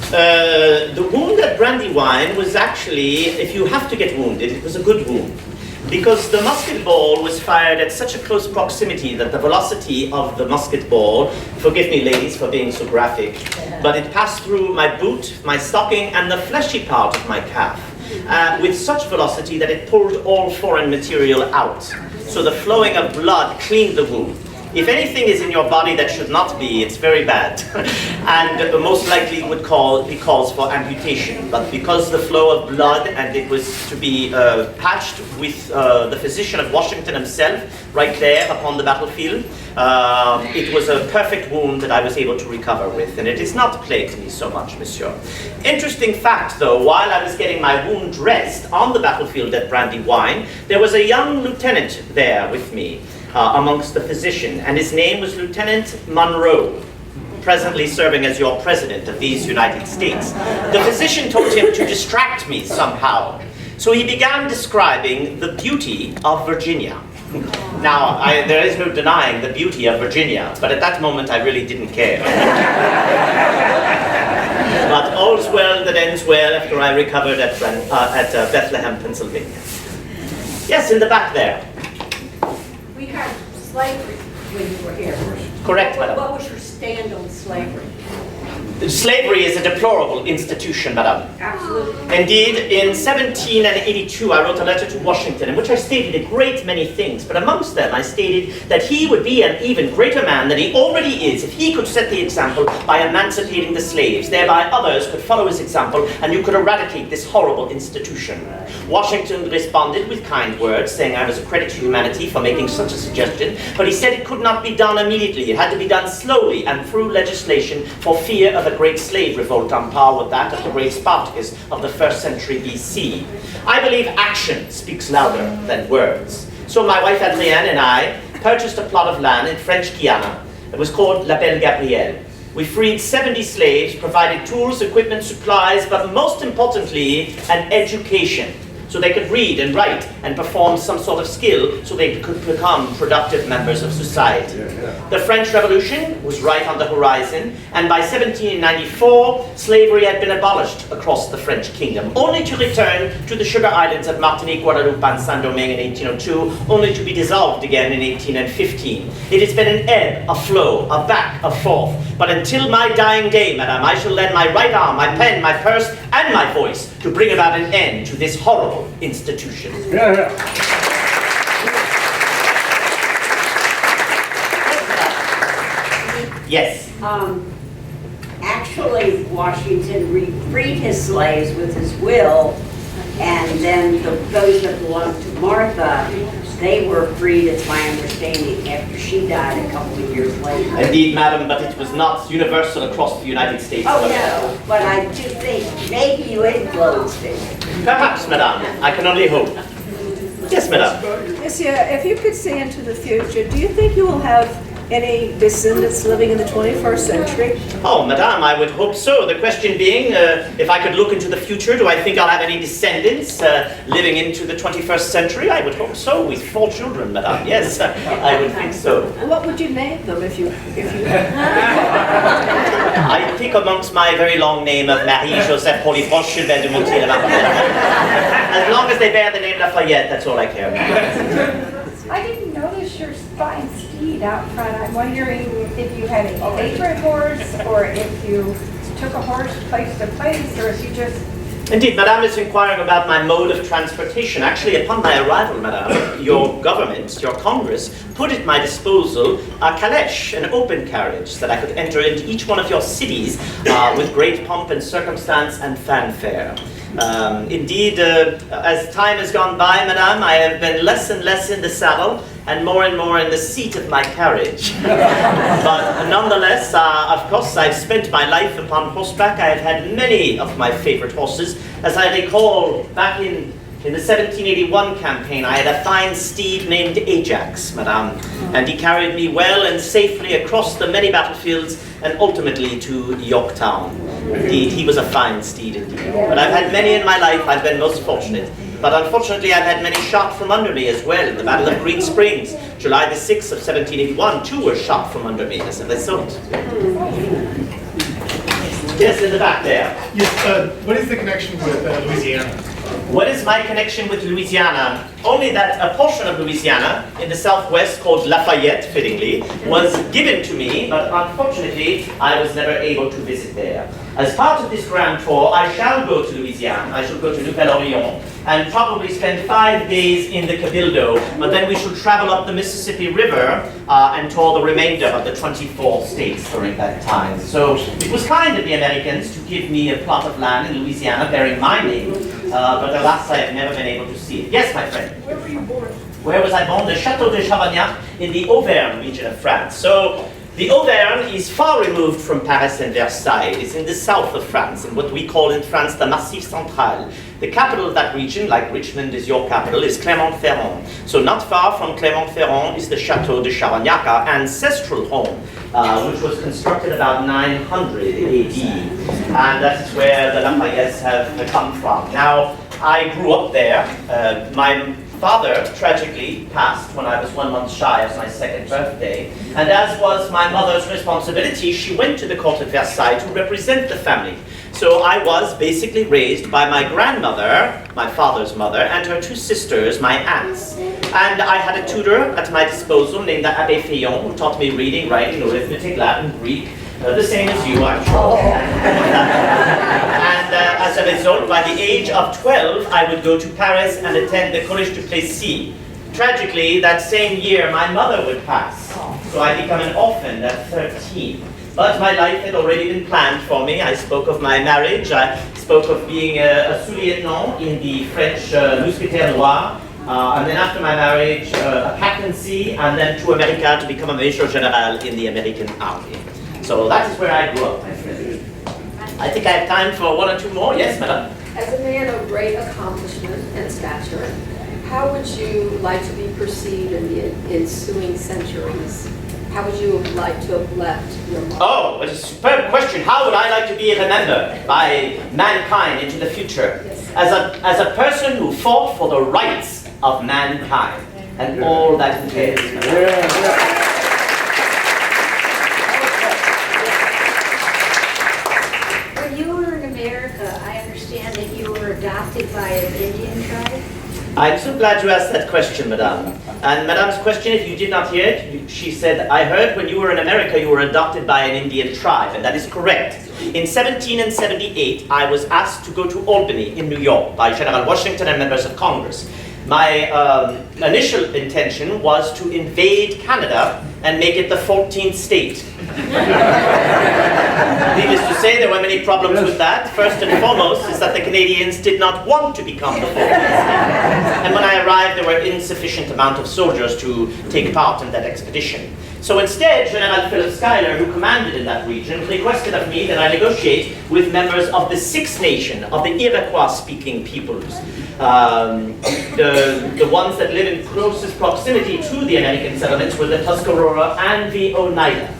The wound at Brandywine was actually, if you have to get wounded, it was a good wound. Because the musket ball was fired at such a close proximity that the velocity of the musket ball, forgive me ladies for being so graphic, but it passed through my boot, my stocking, and the fleshy part of my calf with such velocity that it pulled all foreign material out. So the flowing of blood cleaned the wound. If anything is in your body that should not be, it's very bad. And most likely would be cause for amputation. But because the flow of blood, and it was to be patched with the physician of Washington himself, right there upon the battlefield, it was a perfect wound that I was able to recover with. And it has not plagued me so much, monsieur. Interesting fact, though, while I was getting my wound dressed on the battlefield at Brandywine, there was a young lieutenant there with me. Amongst the physician, and his name was Lieutenant Monroe, presently serving as your president of these United States. The physician told him to distract me somehow, so he began describing the beauty of Virginia. Now, there is no denying the beauty of Virginia, but at that moment I really didn't care. But all's well that ends well after I recovered at Bethlehem, Pennsylvania. Yes, in the back there. We had slavery when you were here. Correct, madam. What was your stand on slavery? Slavery is a deplorable institution, madam. Absolutely. Indeed, in 1782, I wrote a letter to Washington in which I stated a great many things, but amongst them I stated that he would be an even greater man than he already is if he could set the example by emancipating the slaves. Thereby others could follow his example and you could eradicate this horrible institution. Washington responded with kind words, saying I was a credit to humanity for making such a suggestion, but he said it could not be done immediately. It had to be done slowly and through legislation for fear of a great slave revolt on par with that of the great Spartacus of the 1st century BC. I believe action speaks louder than words. So my wife Adrienne and I purchased a plot of land in French Guiana. It was called La Belle Gabrielle. We freed 70 slaves, provided tools, equipment, supplies, but most importantly, an education. So they could read and write and perform some sort of skill so they could become productive members of society. The French Revolution was right on the horizon, and by 1794, slavery had been abolished across the French kingdom, only to return to the sugar islands of Martinique, Guadeloupe, and Saint-Domingue in 1802, only to be dissolved again in 1815. It has been an ebb, a flow, a back, a forth. But until my dying day, madam, I shall lend my right arm, my pen, my purse, and my voice to bring about an end to this horrible institution. Yes. Actually, Washington freed his slaves with his will, and then those that belonged to Martha, they were freed, it's my understanding, after she died a couple of years later. Indeed, madam, but it was not universal across the United States. Oh, no, but I do think maybe you influenced it. Perhaps, madam. I can only hope. Yes, madam. Monsieur, if you could see into the future, do you think you will have any descendants living in the 21st century? Oh, madame, I would hope so. The question being, if I could look into the future, do I think I'll have any descendants living into the 21st century? I would hope so, with 4 children, madame. Yes, I would think so. What would you name them if you I pick amongst my very long name of Marie-Joseph Polyproche Gilbert de Montier Lafayette. As long as they bear the name Lafayette, that's all I care about. I didn't notice your fine steed out front. I'm wondering if you had a favorite horse, or if you took a horse place to place, or if you just... Indeed, madame is inquiring about my mode of transportation. Actually, upon my arrival, madame, your government, your Congress, put at my disposal a calèche, an open carriage, that I could enter into each one of your cities with great pomp and circumstance and fanfare. Indeed, as time has gone by, madame, I have been less and less in the saddle and more in the seat of my carriage. But nonetheless, of course, I've spent my life upon horseback. I have had many of my favorite horses. As I recall, back in the 1781 campaign, I had a fine steed named Ajax, madame, and he carried me well and safely across the many battlefields and ultimately to Yorktown. Indeed, he was a fine steed indeed. But I've had many in my life. I've been most fortunate. But unfortunately, I've had many shot from under me as well. The Battle of Green Springs, July the 6th of 1781, two were shot from under me as a result. Yes, in the back there. Yes, what is the connection with Louisiana? What is my connection with Louisiana? Only that a portion of Louisiana in the southwest called Lafayette, fittingly, was given to me, but unfortunately I was never able to visit there. As part of this grand tour, I shall go to Louisiana. I shall go to Nouvelle-Orléans and probably spend 5 days in the Cabildo, but then we shall travel up the Mississippi River and tour the remainder of the 24 states during that time. So it was kind of the Americans to give me a plot of land in Louisiana bearing my name, but alas, I have never been able to see it. Yes, my friend? Where were you born? Where was I born? The Château de Chavagnac in the Auvergne region of France. So the Auvergne is far removed from Paris and Versailles. It's in the south of France, in what we call in France the Massif Central. The capital of that region, like Richmond is your capital, is Clermont-Ferrand. So not far from Clermont-Ferrand is the Château de Chavagnac, our ancestral home, which was constructed about 900 AD. And that's where the Lafayettes have come from. Now, I grew up there. My father tragically passed when I was 1 month shy of my 2nd birthday, and as was my mother's responsibility, she went to the court of Versailles to represent the family. So I was basically raised by my grandmother, my father's mother, and her 2 sisters, my aunts. And I had a tutor at my disposal named the Abbé Féon, who taught me reading, writing, arithmetic, Latin, Greek, the same as you, I'm sure. And as a result, by the age of 12, I would go to Paris and attend the Collège de Plessis. Tragically, that same year, my mother would pass. So I became an orphan at 13. But my life had already been planned for me. I spoke of my marriage. I spoke of being a sous-lieutenant in the French Mousquetaires Noirs. And then after my marriage, a captaincy, and then to America to become a Major General in the American Army. So that is where I grew up, my friend. I think I have time for 1 or 2 more. Yes, madam? As a man of great accomplishment and stature, how would you like to be perceived in the ensuing centuries? How would you like to have left your mark? Oh, a superb question. How would I like to be remembered by mankind into the future? Yes. As a person who fought for the rights of mankind and all that entails. When you were in America, I understand that you were adopted by an Indian tribe? I'm so glad you asked that question, madame. And madame's question, if you did not hear it, she said, I heard when you were in America you were adopted by an Indian tribe, and that is correct. In 1778, I was asked to go to Albany in New York by General Washington and members of Congress. My initial intention was to invade Canada and make it the 14th state. Needless to say, there were many problems with that. First and foremost is that the Canadians did not want to become the 14th state. And when I arrived, there were insufficient amount of soldiers to take part in that expedition. So instead, General Philip Schuyler, who commanded in that region, requested of me that I negotiate with members of the Six Nation, of the Iroquois-speaking peoples. The ones that live in closest proximity to the American settlements were the Tuscarora and the Oneida.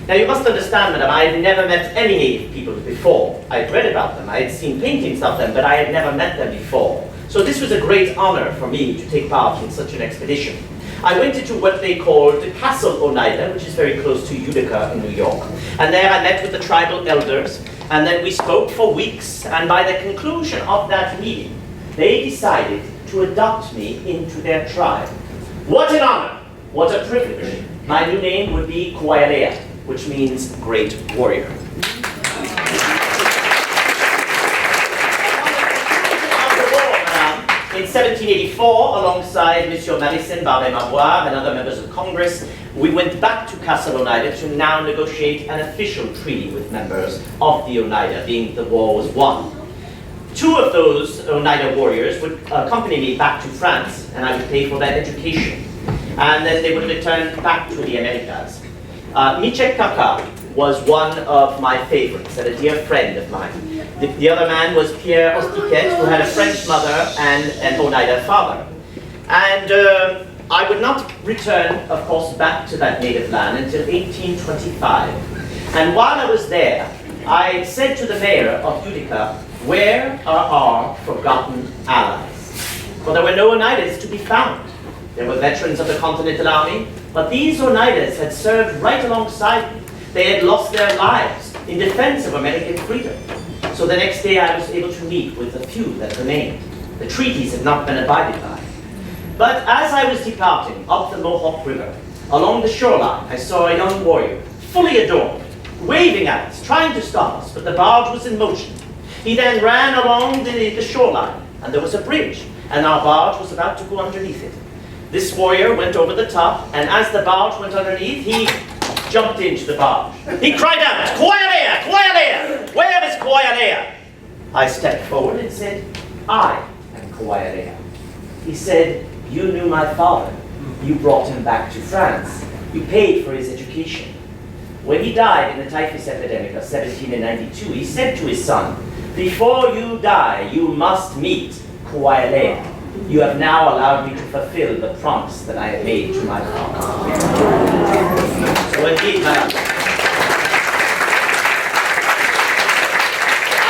Now you must understand, madam, I had never met any native people before. I had read about them, I had seen paintings of them, but I had never met them before. So this was a great honor for me to take part in such an expedition. I went into what they called the Castle Oneida, which is very close to Utica in New York. And there I met with the tribal elders, and then we spoke for weeks, and by the conclusion of that meeting, they decided to adopt me into their tribe. What an honor! What a privilege! My new name would be Kuailea, which means great warrior. In 1784, alongside Monsieur Madison, Barbé-Marbois, and other members of Congress, we went back to Castle Oneida to now negotiate an official treaty with members of the Oneida, being the war was won. 2 of those Oneida warriors would accompany me back to France, and I would pay for their education. And then they would return back to the Americas. Michek Kaka was one of my favorites, and a dear friend of mine. The other man was Pierre Ostiquette, who had a French mother and an Oneida father. And I would not return, of course, back to that native land until 1825. And while I was there, I said to the mayor of Utica, "Where are our forgotten allies?" For there were no Oneidas to be found. There were veterans of the Continental Army, but these Oneidas had served right alongside me. They had lost their lives in defense of American freedom. So the next day I was able to meet with the few that remained. The treaties had not been abided by. But as I was departing up the Mohawk River, along the shoreline, I saw a young warrior, fully adorned, waving at us, trying to stop us, but the barge was in motion. He then ran along the shoreline, and there was a bridge, and our barge was about to go underneath it. This warrior went over the top, and as the barge went underneath, he jumped into the barge. He cried out, "Koyalea! Koyalea! Where is Koyalea?" I stepped forward and said, "I am Koyalea." He said, "You knew my father. You brought him back to France. You paid for his education." When he died in the typhus epidemic of 1792, he said to his son, "Before you die, you must meet Koyalea. You have now allowed me to fulfill the promise that I have made to my father." So indeed, madam,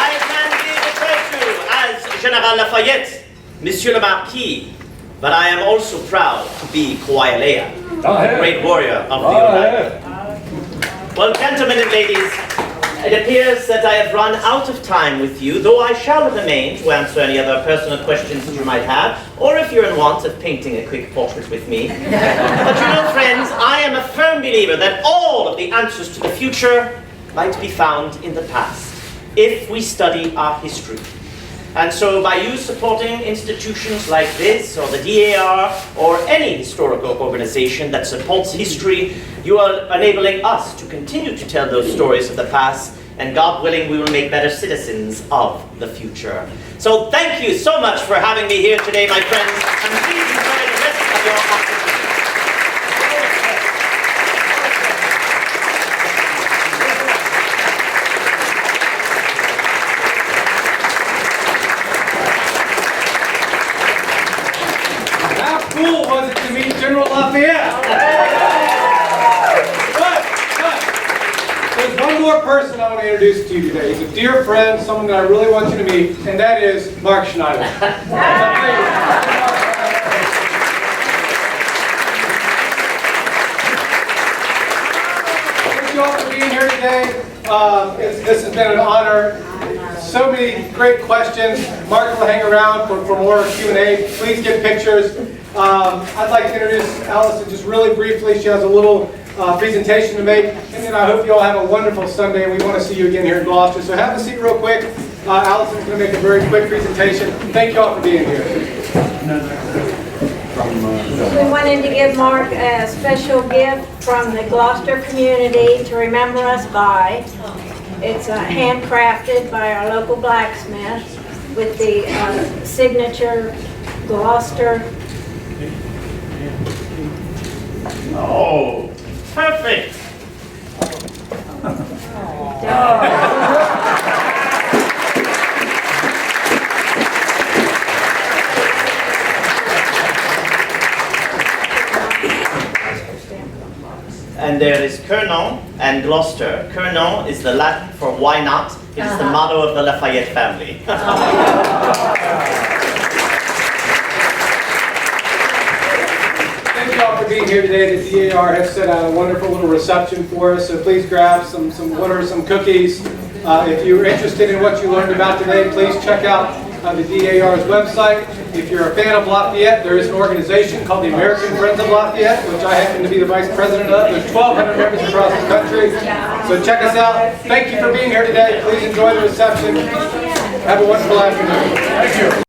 I can be referred to as General Lafayette, Monsieur le Marquis, but I am also proud to be Koyalea, a great warrior of the Oneida. Well, gentlemen and ladies, it appears that I have run out of time with you, though I shall remain to answer any other personal questions that you might have, or if you're in want of painting a quick portrait with me. But you know, friends, I am a firm believer that all of the answers to the future might be found in the past, if we study our history. And so by you supporting institutions like this, or the DAR, or any historical organization that supports history, you are enabling us to continue to tell those stories of the past, and God willing, we will make better citizens of the future. So thank you so much for having me here today, my friends, and please enjoy the rest of your afternoon. Cool was it to meet General Lafayette? But there's one more person I want to introduce to you today. He's a dear friend, someone that I really want you to meet, and that is Mark Schneider. Thank you all for being here today. This has been an honor. So many great questions. Mark will hang around for more Q&A. Please get pictures. I'd like to introduce Allison just really briefly. She has a little presentation to make. And then I hope you all have a wonderful Sunday. We want to see you again here in Gloucester. So have a seat real quick. Allison's going to make a very quick presentation. Thank you all for being here. We wanted to give Mark a special gift from the Gloucester community to remember us by. It's handcrafted by our local blacksmith with the signature Gloucester. Oh, perfect! And there is Kernon and Gloucester. Kernon is the Latin for why not. It is the motto of the Lafayette family. Thank you all for being here today. The DAR has set out a wonderful little reception for us, so please grab some water, some cookies. If you're interested in what you learned about today, please check out the DAR's website. If you're a fan of Lafayette, there is an organization called the American Friends of Lafayette, which I happen to be the vice president of. There's 1,200 members across the country. So check us out. Thank you for being here today. Please enjoy the reception. Have a wonderful afternoon. Thank you.